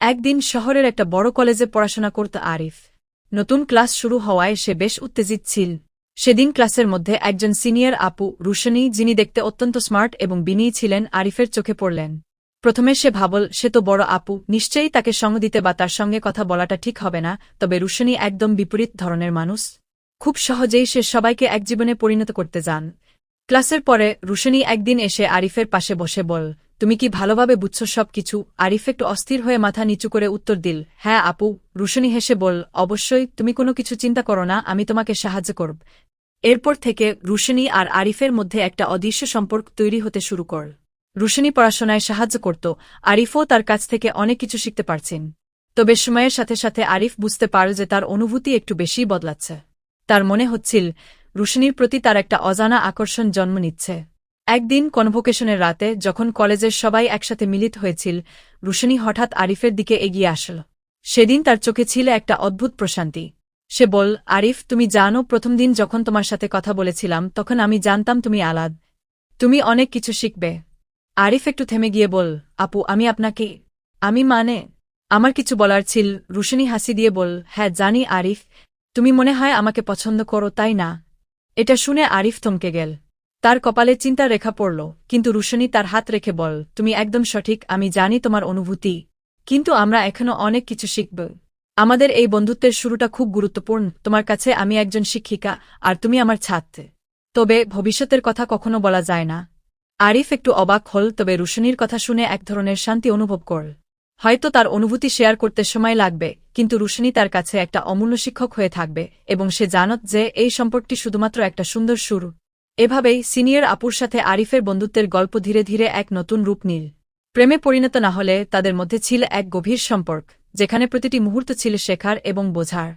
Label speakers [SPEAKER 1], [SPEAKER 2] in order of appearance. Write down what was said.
[SPEAKER 1] একদিন শহরের একটা বড় কলেজে পড়াশোনা করত আরিফ। নতুন ক্লাস শুরু হওয়ায় সে বেশ উত্তেজিত ছিল। সেদিন ক্লাসের মধ্যে একজন সিনিয়র আপু রুশনী, যিনি দেখতে অত্যন্ত স্মার্ট এবং বিনয়ী ছিলেন, আরিফের চোখে পড়লেন। প্রথমে সে ভাবল সে তো বড় আপু, নিশ্চয়ই তাকে সঙ্গ দিতে বা তার সঙ্গে কথা বলাটা ঠিক হবে না। তবে রুশনী একদম বিপরীত ধরনের মানুষ। খুব সহজেই সে সবাইকে এক জীবনে পরিণত করতে যান। ক্লাসের পরে রুশনী একদিন এসে আরিফের পাশে বসে বল, তুমি কি ভালোভাবে বুঝছ সব কিছু? আরিফ একটু অস্থির হয়ে মাথা নিচু করে উত্তর দিল, হ্যাঁ আপু। রুশনী হেসে বল, অবশ্যই, তুমি কোনো কিছু চিন্তা করো না, আমি তোমাকে সাহায্য করব। এরপর থেকে রুশনী আর আরিফের মধ্যে একটা অদৃশ্য সম্পর্ক তৈরি হতে শুরু করল। রুশনী পড়াশোনায় সাহায্য করত, আরিফও তার কাছ থেকে অনেক কিছু শিখতে পারছেন। তবে সময়ের সাথে সাথে আরিফ বুঝতে পারল যে তার অনুভূতি একটু বেশি বদলাচ্ছে। তার মনে হচ্ছিল রুশনীর প্রতি তার একটা অজানা আকর্ষণ জন্ম নিচ্ছে। একদিন কনভোকেশনের রাতে যখন কলেজের সবাই একসাথে মিলিত হয়েছিল, রুশনী হঠাৎ আরিফের দিকে এগিয়ে আসল। সেদিন তার চোখে ছিল একটা অদ্ভুত প্রশান্তি। সে বল, আরিফ, তুমি জানো, প্রথম দিন যখন তোমার সাথে কথা বলেছিলাম তখন আমি জানতাম তুমি আলাদা। তুমি অনেক কিছু শিখবে। আরিফ একটু থেমে গিয়ে বল, আপু, আমি আপনাকে আমার কিছু বলার ছিল। রুশনী হাসি দিয়ে বল, হ্যাঁ জানি আরিফ, তুমি মনে হয় আমাকে পছন্দ করো, তাই না? এটা শুনে আরিফ থমকে গেল। তার কপালে চিন্তার রেখা পড়ল, কিন্তু রুশনী তার হাত রেখে বল, তুমি একদম সঠিক, আমি জানি তোমার অনুভূতি, কিন্তু আমরা এখনো অনেক কিছু শিখব। আমাদের এই বন্ধুত্বের শুরুটা খুব গুরুত্বপূর্ণ। তোমার কাছে আমি একজন শিক্ষিকা, আর তুমি আমার ছাত্র। তবে ভবিষ্যতের কথা কখনো বলা যায় না। আরিফ একটু অবাক হল, তবে রুশনীর কথা শুনে এক ধরনের শান্তি অনুভব করল। হয়তো তার অনুভূতি শেয়ার করতে সময় লাগবে, কিন্তু রুশনী তার কাছে একটা অমূল্য শিক্ষক হয়ে থাকবে, এবং সে জানত যে এই সম্পর্কটি শুধুমাত্র একটা সুন্দর শুরু। এভাবেই সিনিয়র আপুর সাথে আরিফের বন্ধুত্বের গল্প ধীরে ধীরে এক নতুন রূপ নিল। প্রেমে পরিণত না হলে তাদের মধ্যে ছিল এক গভীর সম্পর্ক, যেখানে প্রতিটি মুহূর্ত ছিল শেখার এবং বোঝার।